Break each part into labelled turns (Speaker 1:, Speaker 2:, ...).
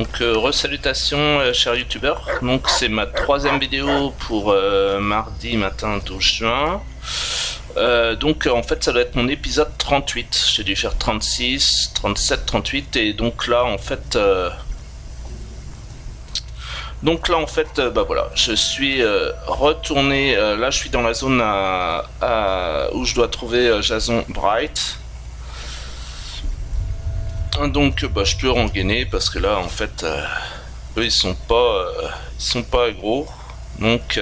Speaker 1: Donc resalutations chers youtubeurs, donc c'est ma troisième vidéo pour mardi matin 12 juin. Donc en fait ça doit être mon épisode 38, j'ai dû faire 36, 37, 38 et donc là en fait bah voilà, je suis retourné, là je suis dans la zone où je dois trouver Jason Bright. Donc bah je peux rengainer parce que là en fait eux ils sont pas gros, donc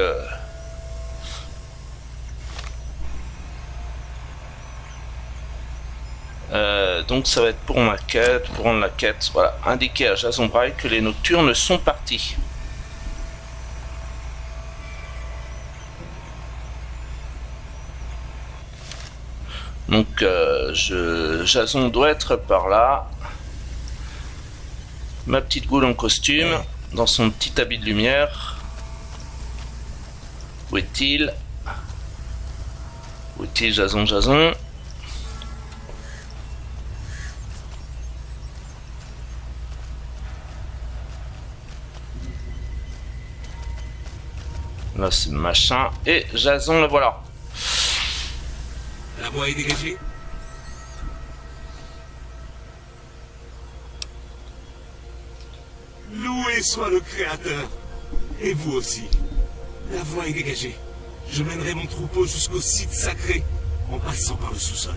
Speaker 1: donc ça va être pour ma quête, pour rendre la quête, voilà, indiquer à Jason Bright que les nocturnes sont partis. Donc Jason doit être par là. Ma petite goule en costume, dans son petit habit de lumière. Où est-il? Où est-il, Jason? Là c'est machin. Et Jason, le voilà.
Speaker 2: La voie est dégagée. Loué soit le Créateur. Et vous aussi. La voie est dégagée. Je mènerai mon troupeau jusqu'au site sacré, en passant par le sous-sol.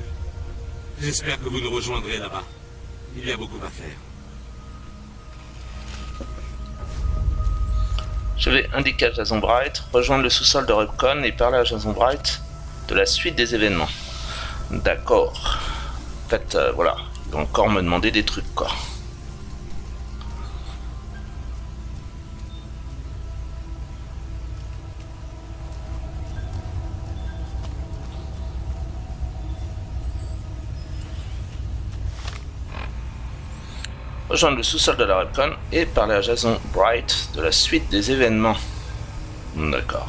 Speaker 2: J'espère que vous nous rejoindrez là-bas. Il y a beaucoup à faire.
Speaker 1: Je vais indiquer à Jason Bright, rejoindre le sous-sol de Rubicon et parler à Jason Bright de la suite des événements. D'accord. En fait, voilà, il va encore me demander des trucs, quoi. Rejoindre le sous-sol de la Rubicon et parler à Jason Bright de la suite des événements. D'accord.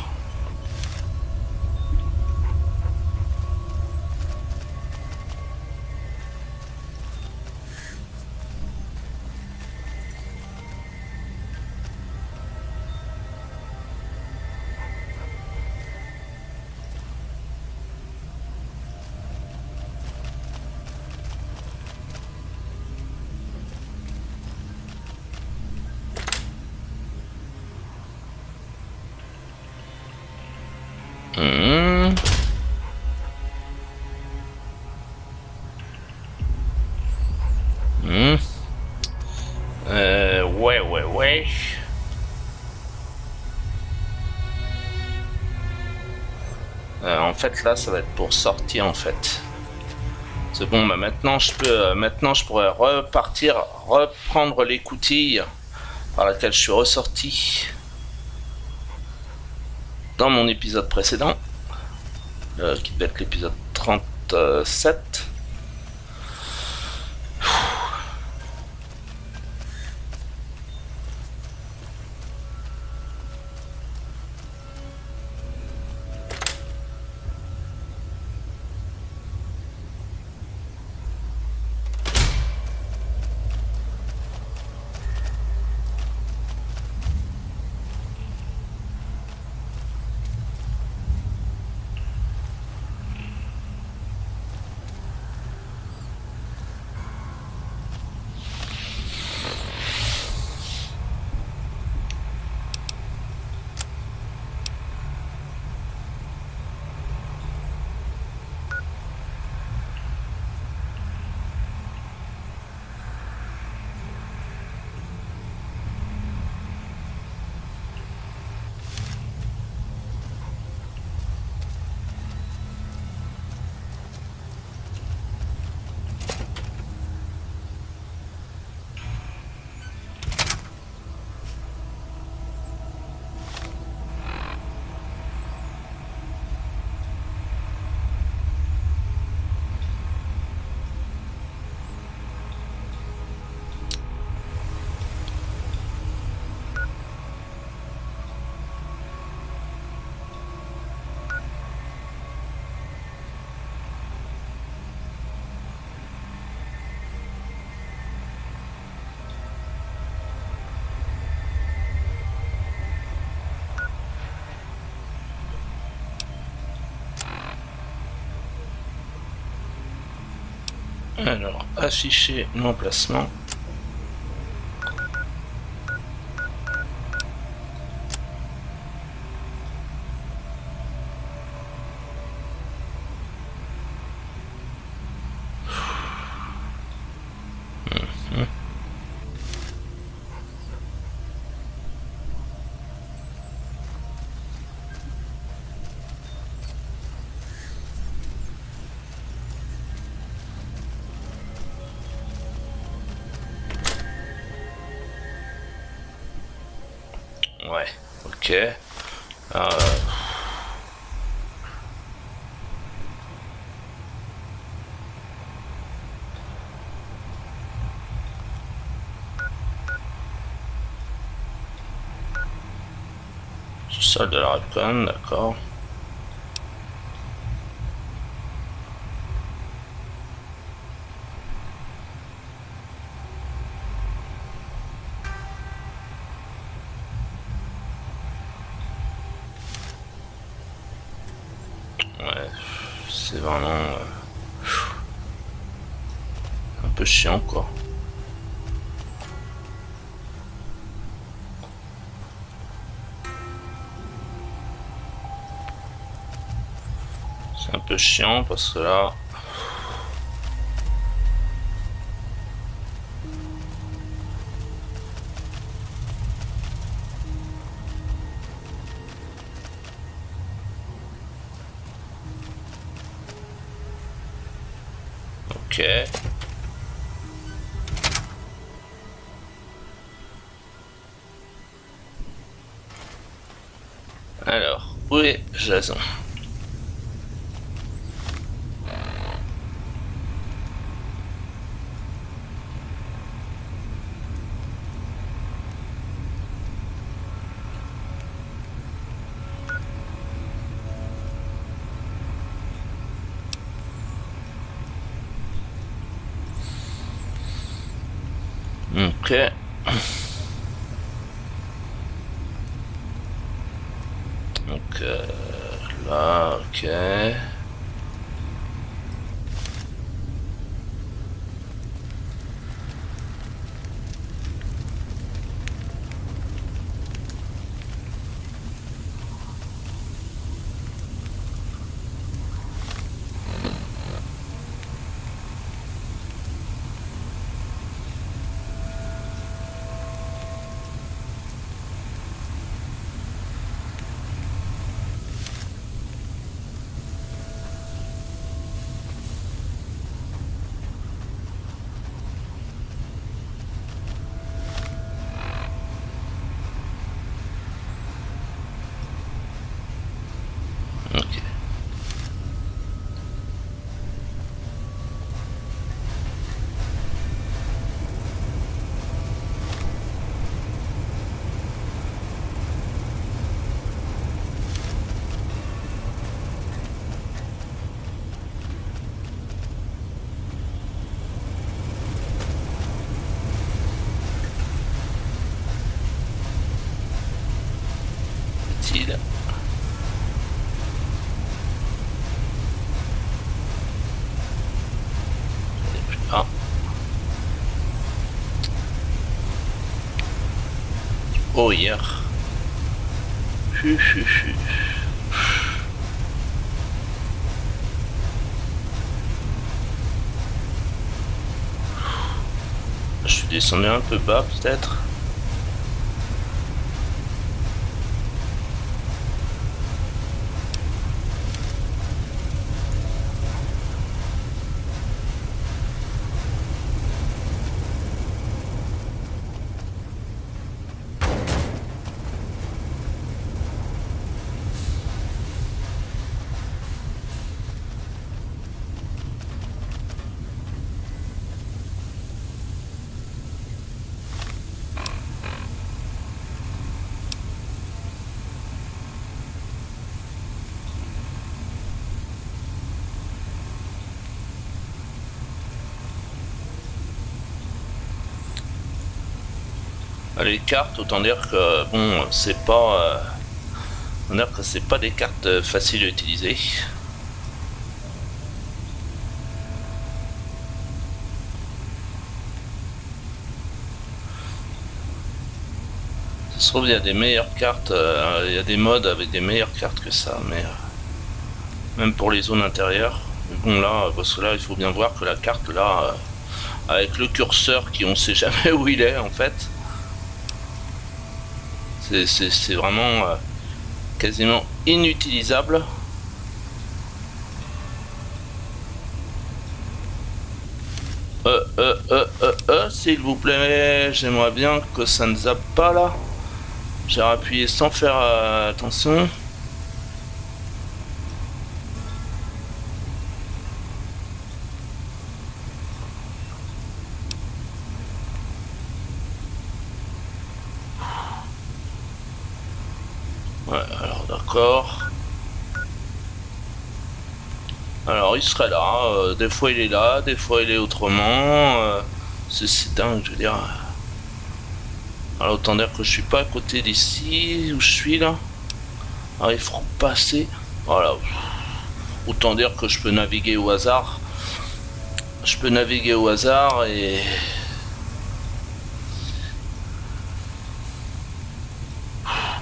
Speaker 1: Ouais. En fait là ça va être pour sortir en fait. C'est bon, bah maintenant je pourrais reprendre l'écoutille par laquelle je suis ressorti dans mon épisode précédent, qui devait être l'épisode 37. Alors, afficher l'emplacement. Ouais, ok. Sol de la Recon, d'accord. Ouais, c'est vraiment un peu chiant quoi. C'est un peu chiant parce que là... Ok. Alors, où est Jason? Ok. Donc là, ok. Ok. Utile. Ah. Oh, hier. Je suis descendu un peu bas peut-être. Les cartes, autant dire que bon, c'est pas, on dire que c'est pas des cartes faciles à utiliser. se trouve, il y a des meilleures cartes, il y a des modes avec des meilleures cartes que ça, mais même pour les zones intérieures. Mais bon, là, parce que là, il faut bien voir que la carte, là, avec le curseur qui on sait jamais où il est, en fait, c'est vraiment quasiment inutilisable. S'il vous plaît, j'aimerais bien que ça ne zappe pas là. J'ai appuyé sans faire attention. Ouais, alors d'accord. Alors il serait là, des fois il est là, des fois il est autrement. C'est dingue, je veux dire. Alors autant dire que je suis pas à côté d'ici où je suis là. Alors il faut passer. Voilà. Autant dire que je peux naviguer au hasard. Je peux naviguer au hasard et...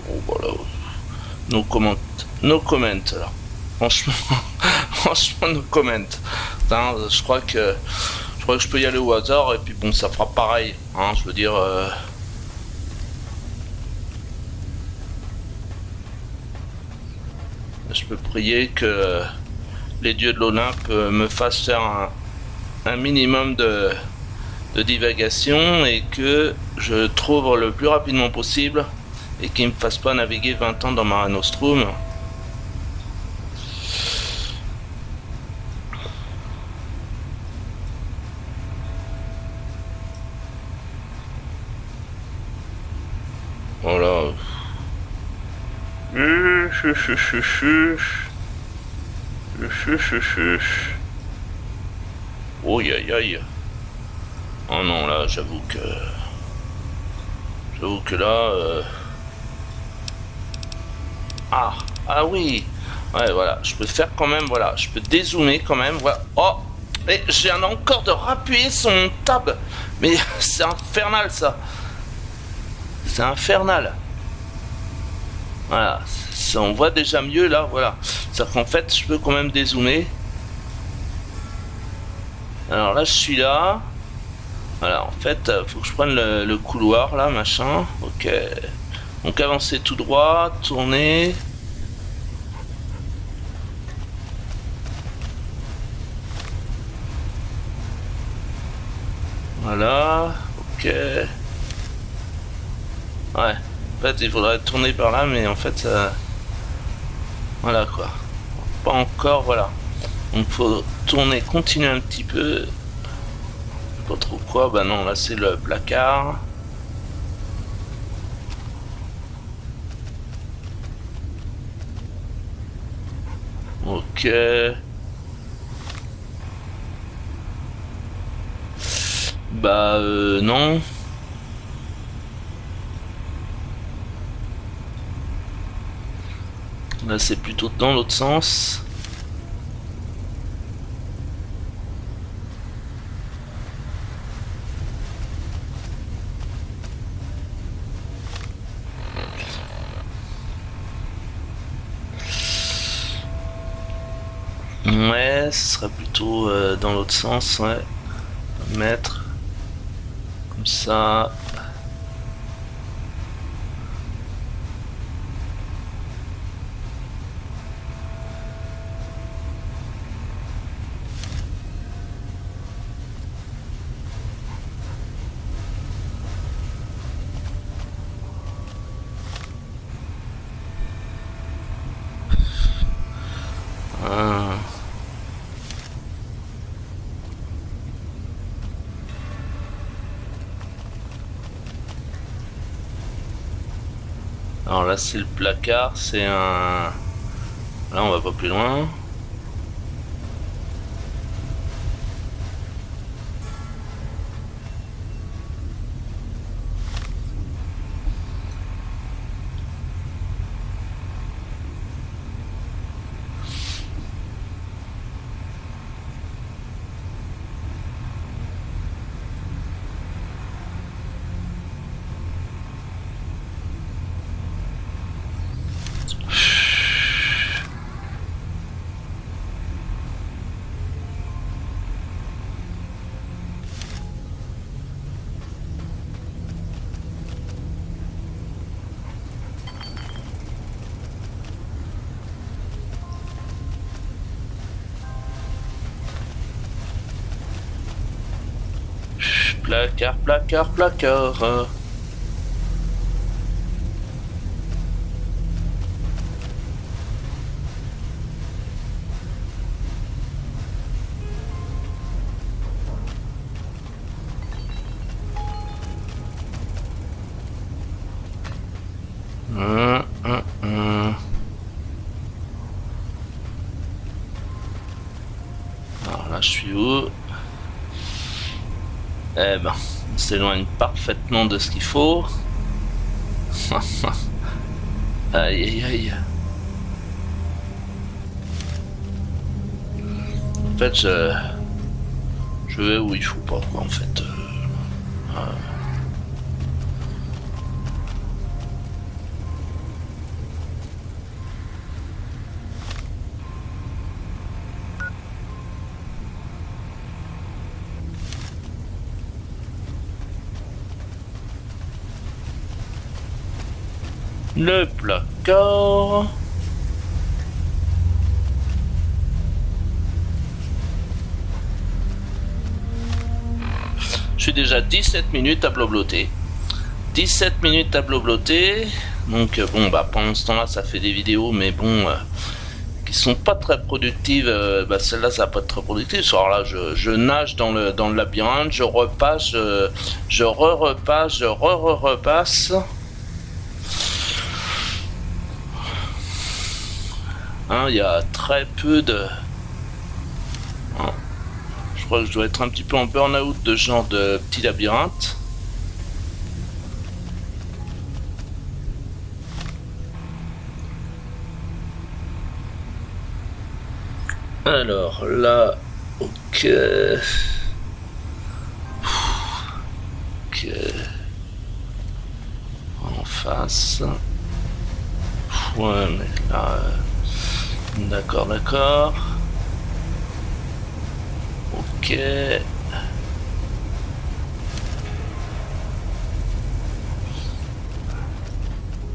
Speaker 1: Oh voilà. No comment. No comment là. Franchement, franchement, no comment. Putain, je crois que je peux y aller au hasard et puis bon, ça fera pareil. Hein, je veux dire. Je peux prier que les dieux de l'Olympe me fassent faire un minimum de divagation et que je trouve le plus rapidement possible et qu'ils me fassent pas naviguer 20 ans dans Mare Nostrum. Voilà. Oh aïe aïe. Oh non là j'avoue que là ah oui. Ouais voilà, je peux faire quand même, voilà, je peux dézoomer quand même, voilà. Oh, et j'ai encore de rappuyer son tab. Mais c'est infernal ça. C'est infernal. Voilà, ça, on voit déjà mieux là, voilà. C'est-à-dire qu'en fait, je peux quand même dézoomer. Alors là, je suis là. Voilà, en fait, faut que je prenne le couloir là, machin. Ok. Donc avancer tout droit, tourner. Voilà, ok. Ouais. En fait, il faudrait tourner par là, mais en fait, voilà quoi. Pas encore, voilà. Donc faut tourner, continuer un petit peu. Pas trop quoi, bah non, là c'est le placard. Ok. Bah non. Là c'est plutôt dans l'autre sens. Ouais, ce serait plutôt dans l'autre sens, ouais. Mettre comme ça. Ah. Alors là c'est le placard, c'est un... Là on va pas plus loin. Placard, placard, placard. Alors là, je suis où? Eh ben, on s'éloigne parfaitement de ce qu'il faut. Aïe aïe aïe. En fait, je vais où il faut pas, quoi, en fait. Le placard. Je suis déjà 17 minutes à blobloter. 17 minutes à blobloter. Donc bon bah pendant ce temps là ça fait des vidéos mais bon qui sont pas très productives. Bah celle-là ça va pas être très productive. Alors là je nage dans le labyrinthe, je repasse, je repasse, je repasse. Hein, il y a très peu de... Hein. Je crois que je dois être un petit peu en burn-out de ce genre de petit labyrinthe. Alors là, ok. Ok. En face. Ouais, mais là... D'accord, d'accord. Ok.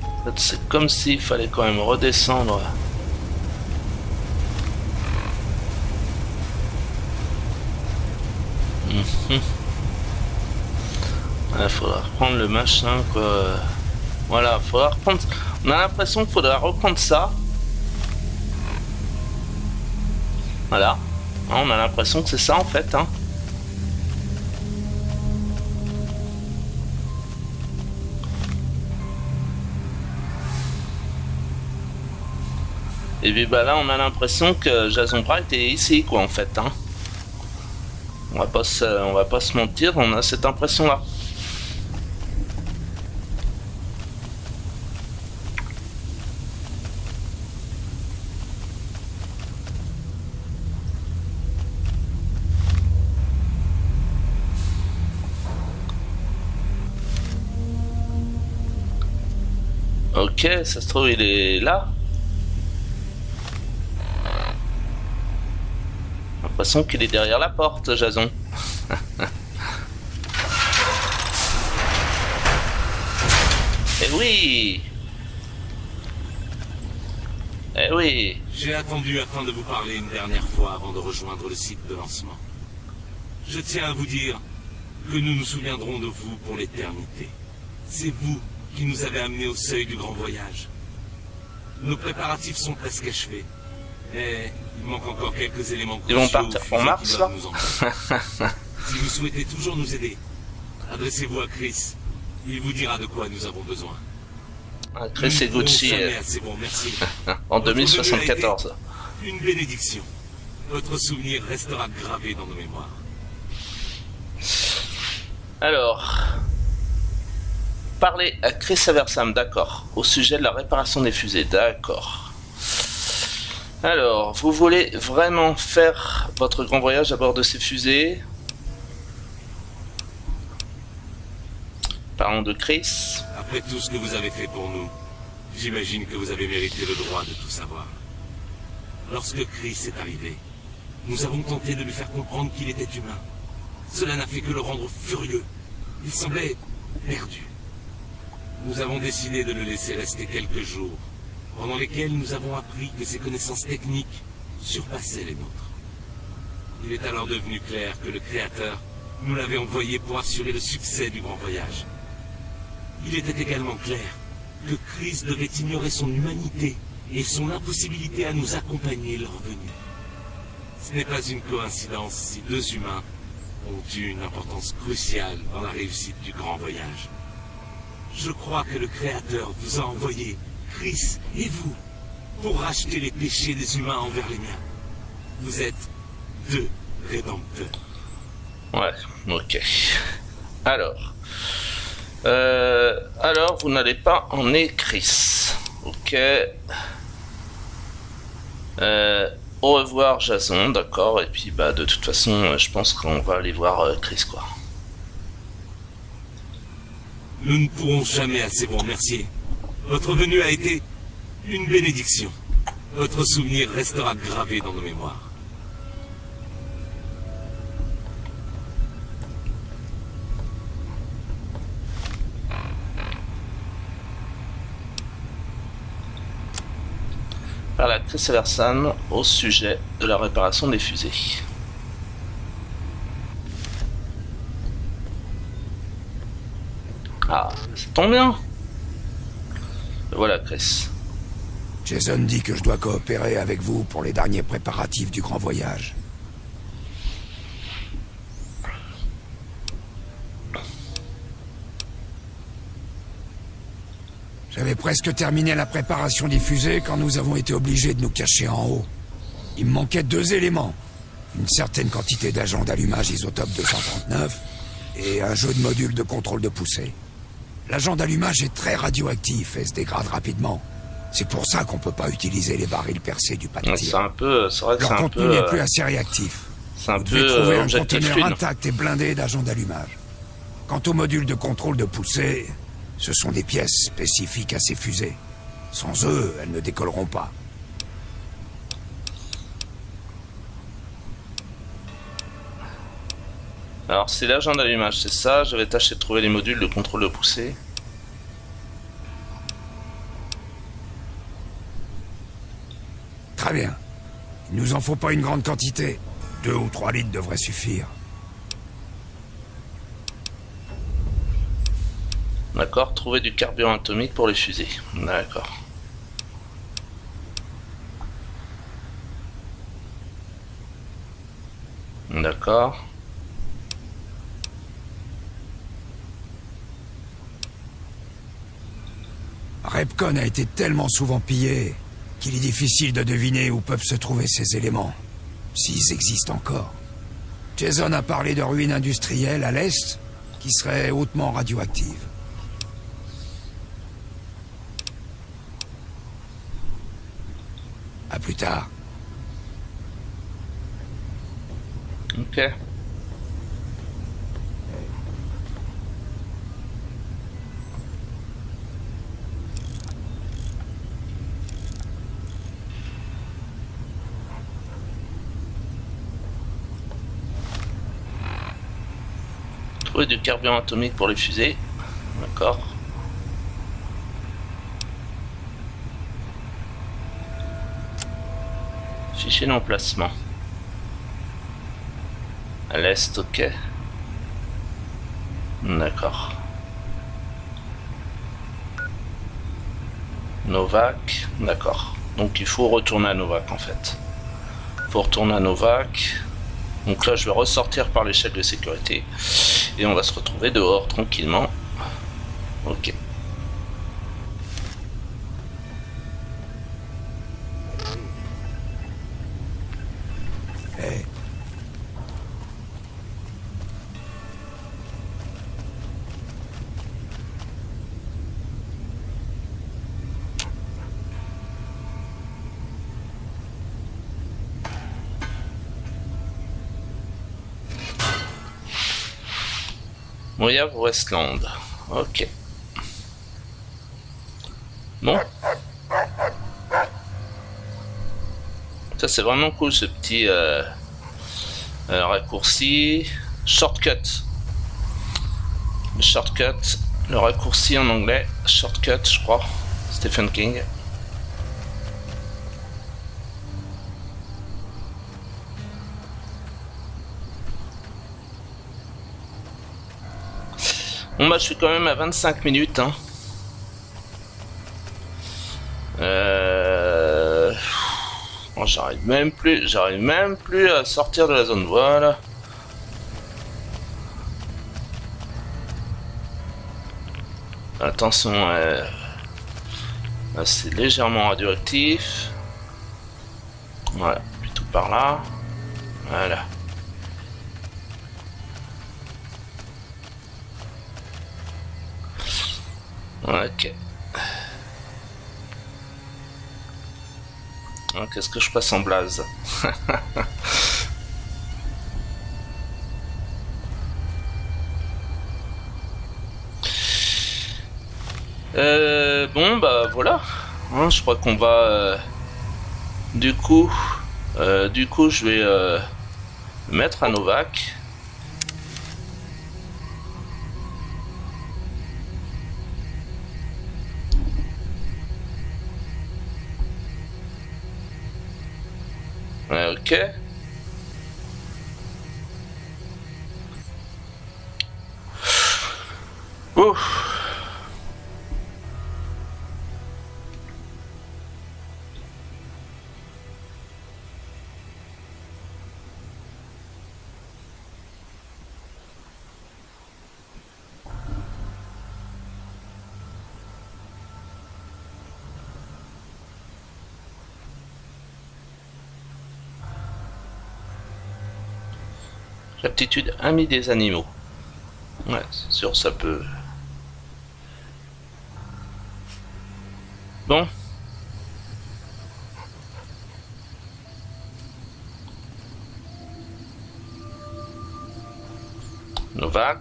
Speaker 1: En fait, c'est comme s'il fallait quand même redescendre. Il faudra reprendre le machin, quoi. Voilà, faudra reprendre... On a l'impression qu'il faudra reprendre ça. Voilà, on a l'impression que c'est ça en fait. Hein. Et puis bah là on a l'impression que Jason Wright était ici quoi en fait. Hein. On va pas se mentir, on a cette impression là. Ok, ça se trouve il est là. J'ai l'impression qu'il est derrière la porte, Jason. Eh oui. Eh oui.
Speaker 2: J'ai attendu afin de vous parler une dernière fois avant de rejoindre le site de lancement. Je tiens à vous dire que nous nous souviendrons de vous pour l'éternité. C'est vous qui nous avez amenés au seuil du grand voyage. Nos préparatifs sont presque achevés. Mais il manque encore quelques éléments cruciaux.
Speaker 1: Ils vont partir pour Mars, là.
Speaker 2: Si vous souhaitez toujours nous aider, adressez-vous à Chris. Il vous dira de quoi nous avons besoin.
Speaker 1: Chris et Gucci
Speaker 2: bon, merci.
Speaker 1: En 2074.
Speaker 2: Une bénédiction. Votre souvenir restera gravé dans nos mémoires.
Speaker 1: Alors... Parler à Chris Aversam, d'accord. Au sujet de la réparation des fusées, d'accord. Alors, vous voulez vraiment faire votre grand voyage à bord de ces fusées? Parlons de Chris.
Speaker 2: Après tout ce que vous avez fait pour nous, j'imagine que vous avez mérité le droit de tout savoir. Lorsque Chris est arrivé, nous avons tenté de lui faire comprendre qu'il était humain. Cela n'a fait que le rendre furieux. Il semblait perdu. Nous avons décidé de le laisser rester quelques jours, pendant lesquels nous avons appris que ses connaissances techniques surpassaient les nôtres. Il est alors devenu clair que le Créateur Nous l'avions envoyé pour assurer le succès du grand voyage. Il était également clair que Chris devait ignorer son humanité et son impossibilité à nous accompagner leur venue. Ce n'est pas une coïncidence si deux humains ont eu une importance cruciale dans la réussite du grand voyage. Je crois que le Créateur vous a envoyé, Chris et vous, pour racheter les péchés des humains envers les miens. Vous êtes deux rédempteurs.
Speaker 1: Ouais, ok. Alors, vous n'allez pas emmener Chris. Ok. Au revoir Jason, d'accord. Et puis bah de toute façon, je pense qu'on va aller voir Chris quoi.
Speaker 2: Nous ne pourrons jamais assez vous remercier. Votre venue a été une bénédiction. Votre souvenir restera gravé dans nos mémoires.
Speaker 1: Par la Chris Everson au sujet de la réparation des fusées. Ah, ça tombe bien. Voilà Chris.
Speaker 3: Jason dit que je dois coopérer avec vous pour les derniers préparatifs du grand voyage. J'avais presque terminé la préparation des fusées quand nous avons été obligés de nous cacher en haut. Il me manquait 2 éléments. Une certaine quantité d'agents d'allumage isotope 239 et un jeu de modules de contrôle de poussée. L'agent d'allumage est très radioactif et se dégrade rapidement. C'est pour ça qu'on peut pas utiliser les barils percés du pas de tir.
Speaker 1: C'est un peu, c'est vrai que
Speaker 3: leur
Speaker 1: c'est un
Speaker 3: contenu
Speaker 1: peu.
Speaker 3: n'est plus assez réactif.
Speaker 1: C'est un
Speaker 3: Vous devez
Speaker 1: peu
Speaker 3: trouver un
Speaker 1: objectif
Speaker 3: conteneur
Speaker 1: lune.
Speaker 3: intact et blindé d'agents d'allumage. Quant aux modules de contrôle de poussée, ce sont des pièces spécifiques à ces fusées. Sans eux, elles ne décolleront pas.
Speaker 1: Alors c'est l'agent d'allumage, c'est ça. Je vais tâcher de trouver les modules de contrôle de poussée.
Speaker 3: Très bien. Il nous en faut pas une grande quantité. 2 ou 3 litres devraient suffire.
Speaker 1: D'accord, trouver du carburant atomique pour les fusées. D'accord. D'accord.
Speaker 3: Repcon a été tellement souvent pillé qu'il est difficile de deviner où peuvent se trouver ces éléments. S'ils existent encore. Jason a parlé de ruines industrielles à l'est qui seraient hautement radioactives. À plus tard.
Speaker 1: Ok. Trouver du carburant atomique pour les fusées. D'accord. Fichier d'emplacement. À l'est, ok. D'accord. Novak, d'accord. Donc il faut retourner à Novak en fait. Il faut retourner à Novak. Donc là je vais ressortir par l'échelle de sécurité. Et on va se retrouver dehors tranquillement. Ok.
Speaker 3: Hey.
Speaker 1: Moyave Westland. Ok. Bon. Ça c'est vraiment cool ce petit raccourci. Shortcut. Shortcut. Le raccourci en anglais. Shortcut je crois. Stephen King. Bon bah je suis quand même à 25 minutes. Hein. Oh, j'arrive même plus à sortir de la zone. Voilà. Attention, c'est légèrement radioactif. Voilà, plutôt par là. Voilà. Ok. Qu'est-ce que je passe en blaze? Bon bah voilà. Hein, je crois qu'on va du coup je vais mettre un Novac. Ok. Ouf. L'aptitude ami des animaux. Ouais, c'est sûr, ça peut. Bon. Novac.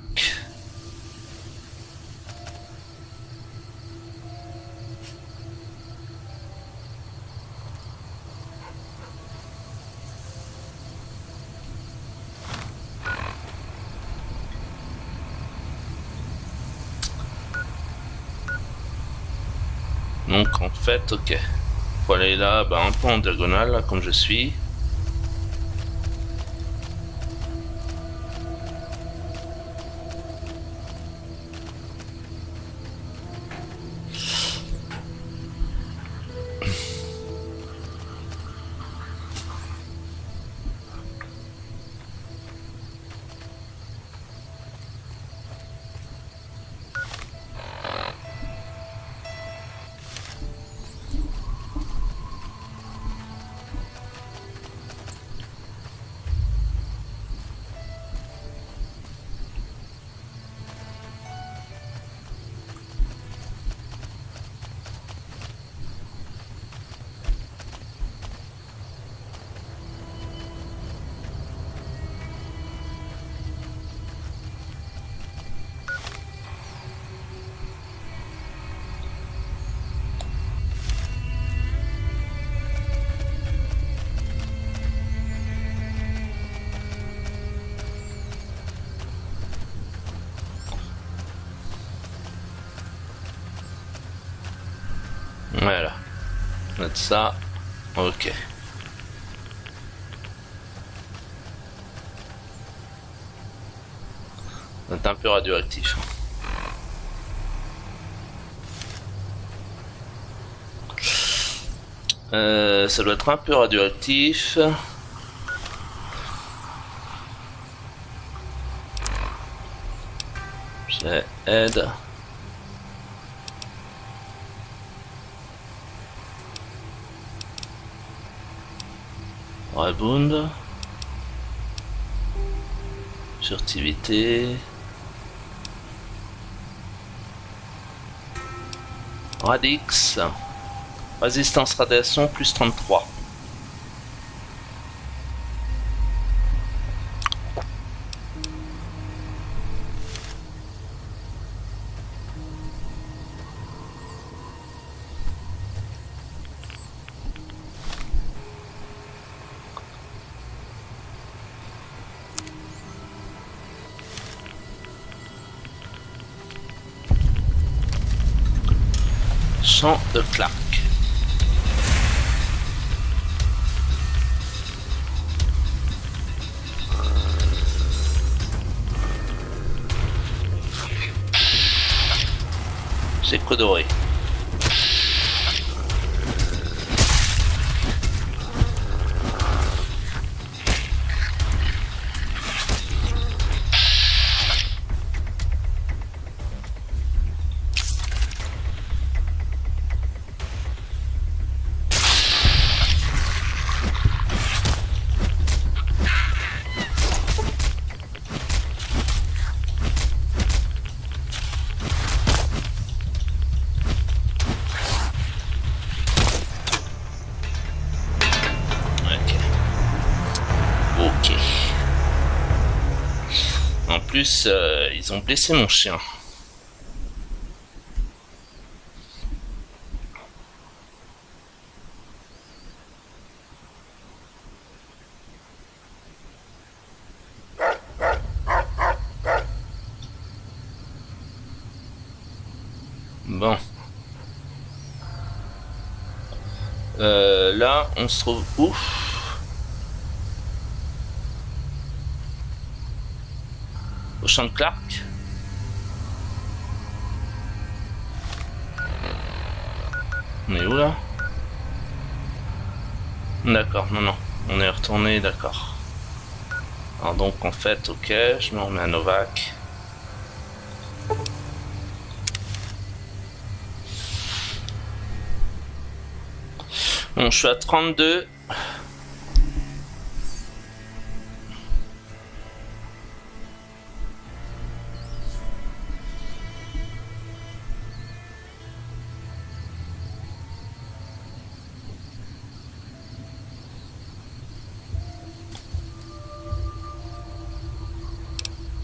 Speaker 1: Donc en fait, ok. Faut aller là, bah, un peu en diagonale, là, comme je suis. Voilà. Note ça. Ok. C'est un peu radioactif. Ça doit être un peu radioactif. J'ai aide. Rebound. Furtivité. Radix. Résistance radiation plus 33. Champ de Clark. sucre doré. En plus, ils ont blessé mon chien. Bon. Là, on se trouve où? Au champ de Clark. On est où là? D'accord, non, on est retourné, d'accord. Alors donc en fait, ok, je me remets à Novak. Bon, je suis à 32.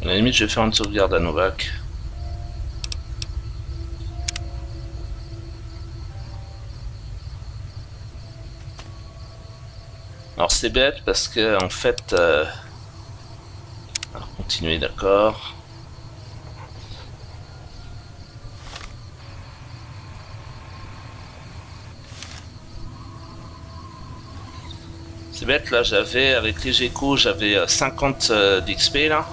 Speaker 1: À la limite, je vais faire une sauvegarde à Novak. Alors c'est bête parce que en fait, alors continuer, d'accord. C'est bête, là j'avais avec les Géco, j'avais 50 d'XP là.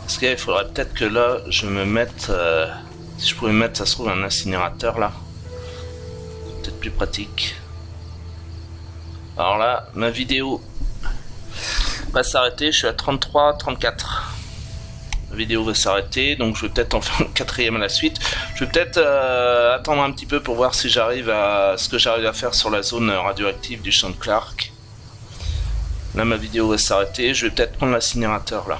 Speaker 1: Parce qu'il faudrait peut-être que là je me mette, si je pouvais mettre, ça se trouve, un incinérateur là. Peut-être plus pratique. Alors là, ma vidéo va s'arrêter, je suis à 33-34. La vidéo va s'arrêter, donc je vais peut-être en faire une quatrième à la suite. Je vais peut-être attendre un petit peu pour voir si j'arrive à ce que j'arrive à faire sur la zone radioactive du champ de Clark. Là, ma vidéo va s'arrêter, je vais peut-être prendre l'incinérateur là.